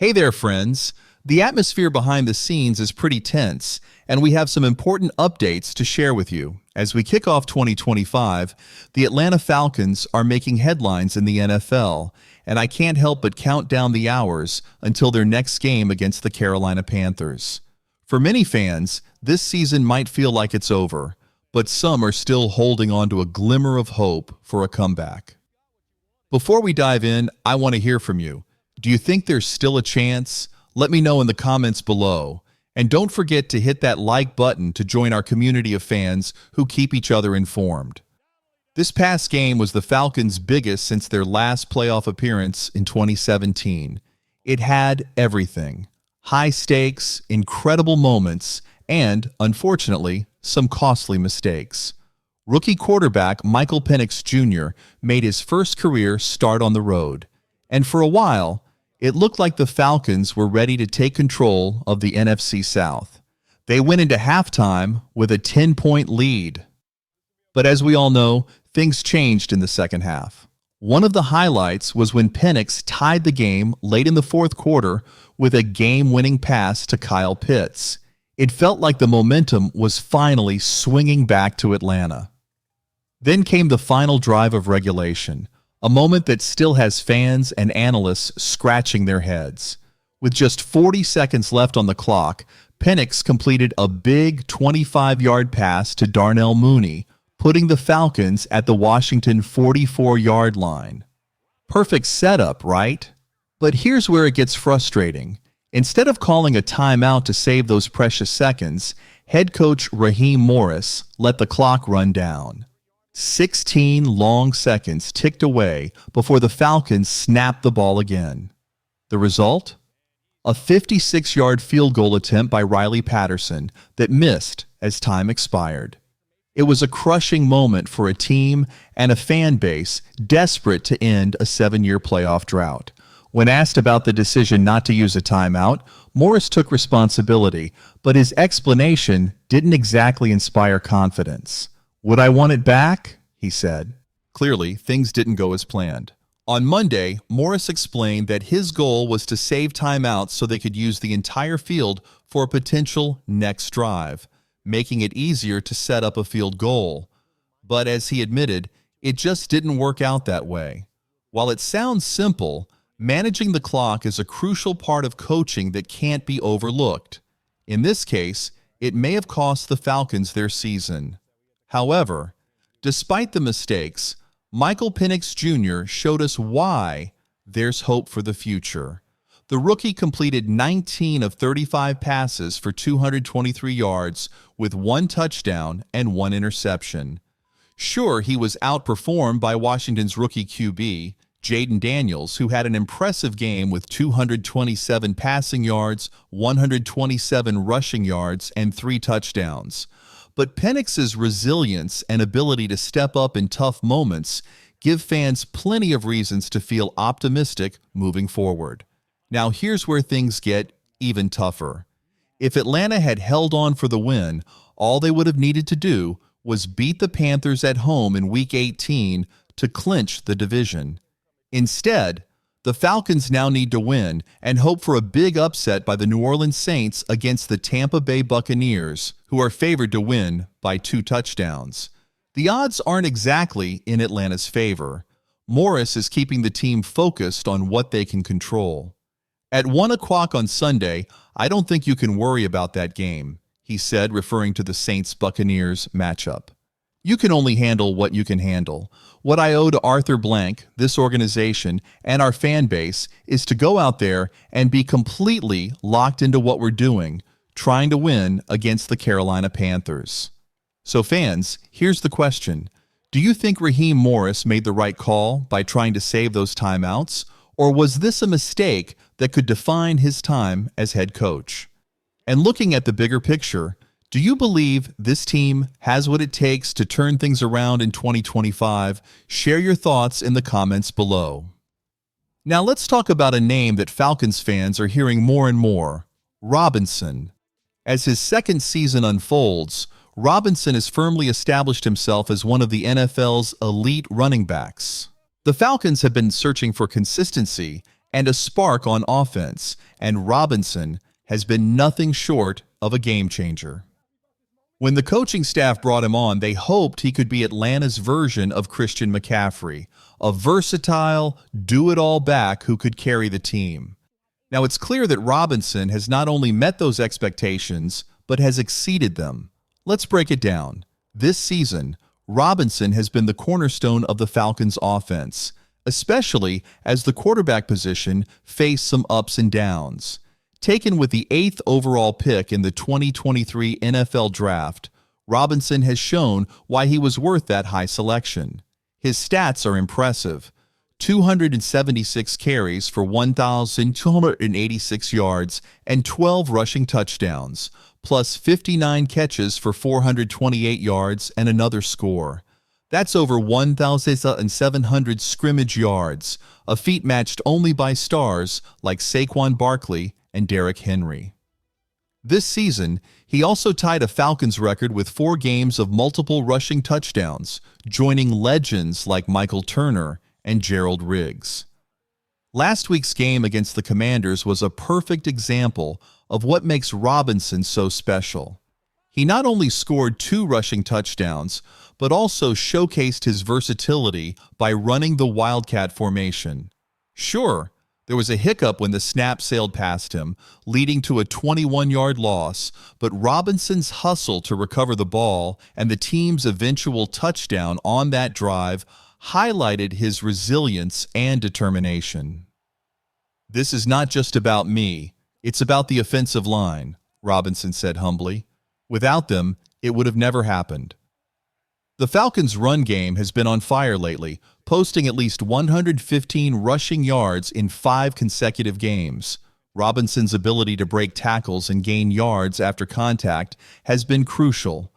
Hey there, friends. The atmosphere behind the scenes is pretty tense, and we have some important updates to share with you. As we kick off 2025, the Atlanta Falcons are making headlines in the NFL, and I can't help but count down the hours until their next game against the Carolina Panthers. For many fans, this season might feel like it's over, but some are still holding on to a glimmer of hope for a comeback. Before we dive in, I want to hear from you. Do you think there's still a chance? Let me know in the comments below. And don't forget to hit that like button to join our community of fans who keep each other informed. This past game was the Falcons' biggest since their last playoff appearance in 2017. It had everything: high stakes, incredible moments, and, unfortunately, some costly mistakes. Rookie quarterback Michael Penix Jr. made his first career start on the road. And for a while, it looked like the Falcons were ready to take control of the NFC South. They went into halftime with a 10-point lead. But as we all know, things changed in the second half. One of the highlights was when Penix tied the game late in the fourth quarter with a game-winning pass to Kyle Pitts. It felt like the momentum was finally swinging back to Atlanta. Then came the final drive of regulation, a moment that still has fans and analysts scratching their heads. With just 40 seconds left on the clock, Penix completed a big 25-yard pass to Darnell Mooney, putting the Falcons at the Washington 44-yard line. Perfect setup, right? But here's where it gets frustrating. Instead of calling a timeout to save those precious seconds, head coach Raheem Morris let the clock run down. 16 long seconds ticked away before the Falcons snapped the ball again. The result? A 56-yard field goal attempt by Riley Patterson that missed as time expired. It was a crushing moment for a team and a fan base desperate to end a 7-year playoff drought. When asked about the decision not to use a timeout, Morris took responsibility, but his explanation didn't exactly inspire confidence. "Would I want it back?" he said. Clearly, things didn't go as planned. On Monday, Morris explained that his goal was to save timeouts so they could use the entire field for a potential next drive, making it easier to set up a field goal. But as he admitted, it just didn't work out that way. While it sounds simple, managing the clock is a crucial part of coaching that can't be overlooked. In this case, it may have cost the Falcons their season. However, despite the mistakes, Michael Penix Jr. showed us why there's hope for the future. The rookie completed 19 of 35 passes for 223 yards with 1 touchdown and 1 interception. Sure, he was outperformed by Washington's rookie QB, Jaden Daniels, who had an impressive game with 227 passing yards, 127 rushing yards, and 3 touchdowns. But Penix's resilience and ability to step up in tough moments give fans plenty of reasons to feel optimistic moving forward. Now here's where things get even tougher. If Atlanta had held on for the win, all they would have needed to do was beat the Panthers at home in Week 18 to clinch the division. Instead, the Falcons now need to win and hope for a big upset by the New Orleans Saints against the Tampa Bay Buccaneers, who are favored to win by 2 touchdowns. The odds aren't exactly in Atlanta's favor. Morris is keeping the team focused on what they can control. At 1 o'clock on Sunday, I don't think you can worry about that game, he said, referring to the Saints-Buccaneers matchup. You can only handle what you can handle. What I owe to Arthur Blank, this organization, and our fan base is to go out there and be completely locked into what we're doing, trying to win against the Carolina Panthers. So fans, here's the question. Do you think Raheem Morris made the right call by trying to save those timeouts, or was this a mistake that could define his time as head coach? And looking at the bigger picture, do you believe this team has what it takes to turn things around in 2025? Share your thoughts in the comments below. Now let's talk about a name that Falcons fans are hearing more and more: Robinson. As his second season unfolds, Robinson has firmly established himself as one of the NFL's elite running backs. The Falcons have been searching for consistency, and a spark on offense, and Robinson has been nothing short of a game changer. When the coaching staff brought him on, they hoped he could be Atlanta's version of Christian McCaffrey, a versatile, do-it-all back who could carry the team. Now, it's clear that Robinson has not only met those expectations, but has exceeded them. Let's break it down. This season, Robinson has been the cornerstone of the Falcons' offense, especially as the quarterback position faced some ups and downs. Taken with the 8th overall pick in the 2023 NFL Draft, Robinson has shown why he was worth that high selection. His stats are impressive. 276 carries for 1,286 yards and 12 rushing touchdowns, plus 59 catches for 428 yards and another score. That's over 1,700 scrimmage yards, a feat matched only by stars like Saquon Barkley and Derrick Henry. This season, he also tied a Falcons record with 4 games of multiple rushing touchdowns, joining legends like Michael Turner and Gerald Riggs. Last week's game against the Commanders was a perfect example of what makes Robinson so special. He not only scored 2 rushing touchdowns, but also showcased his versatility by running the Wildcat formation. Sure, there was a hiccup when the snap sailed past him, leading to a 21-yard loss, but Robinson's hustle to recover the ball and the team's eventual touchdown on that drive highlighted his resilience and determination. "This is not just about me, it's about the offensive line," Robinson said humbly. "Without them, it would have never happened." The Falcons' run game has been on fire lately, posting at least 115 rushing yards in 5 consecutive games. Robinson's ability to break tackles and gain yards after contact has been crucial.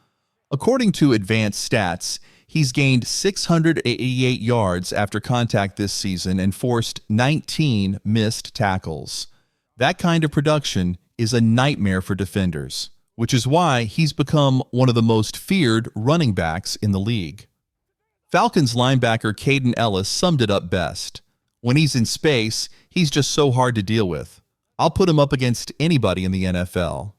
According to advanced stats, he's gained 688 yards after contact this season and forced 19 missed tackles. That kind of production is a nightmare for defenders, which is why he's become one of the most feared running backs in the league. Falcons linebacker Caden Ellis summed it up best. "When he's in space, he's just so hard to deal with. I'll put him up against anybody in the NFL."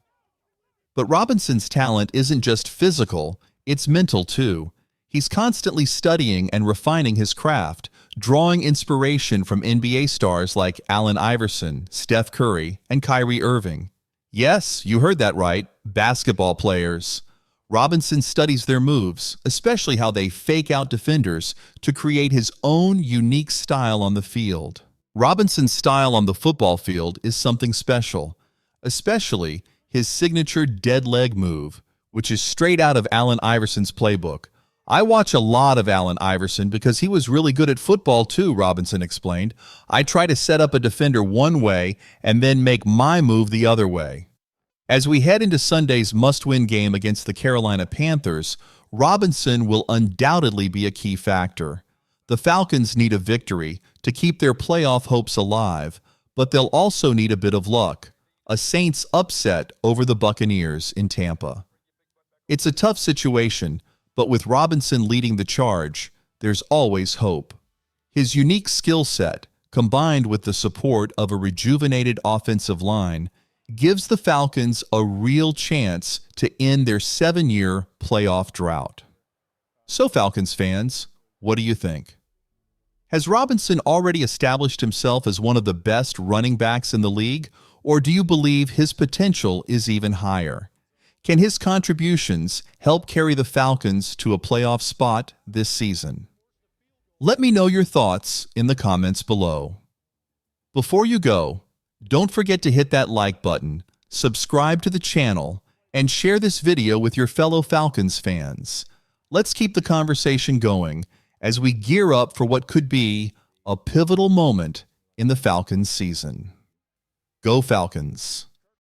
But Robinson's talent isn't just physical, it's mental too. He's constantly studying and refining his craft, drawing inspiration from NBA stars like Allen Iverson, Steph Curry, and Kyrie Irving. Yes, you heard that right, basketball players. Robinson studies their moves, especially how they fake out defenders, to create his own unique style on the field. Robinson's style on the football field is something special, especially his signature dead leg move, which is straight out of Allen Iverson's playbook. "I watch a lot of Allen Iverson because he was really good at football too," Robinson explained. "I try to set up a defender one way and then make my move the other way." As we head into Sunday's must-win game against the Carolina Panthers, Robinson will undoubtedly be a key factor. The Falcons need a victory to keep their playoff hopes alive, but they'll also need a bit of luck, a Saints upset over the Buccaneers in Tampa. It's a tough situation, but with Robinson leading the charge, there's always hope. His unique skill set, combined with the support of a rejuvenated offensive line, gives the Falcons a real chance to end their 7-year playoff drought. So, Falcons fans, what do you think? Has Robinson already established himself as one of the best running backs in the league, or do you believe his potential is even higher? Can his contributions help carry the Falcons to a playoff spot this season? Let me know your thoughts in the comments below. Before you go, don't forget to hit that like button, subscribe to the channel, and share this video with your fellow Falcons fans. Let's keep the conversation going as we gear up for what could be a pivotal moment in the Falcons season. Go Falcons!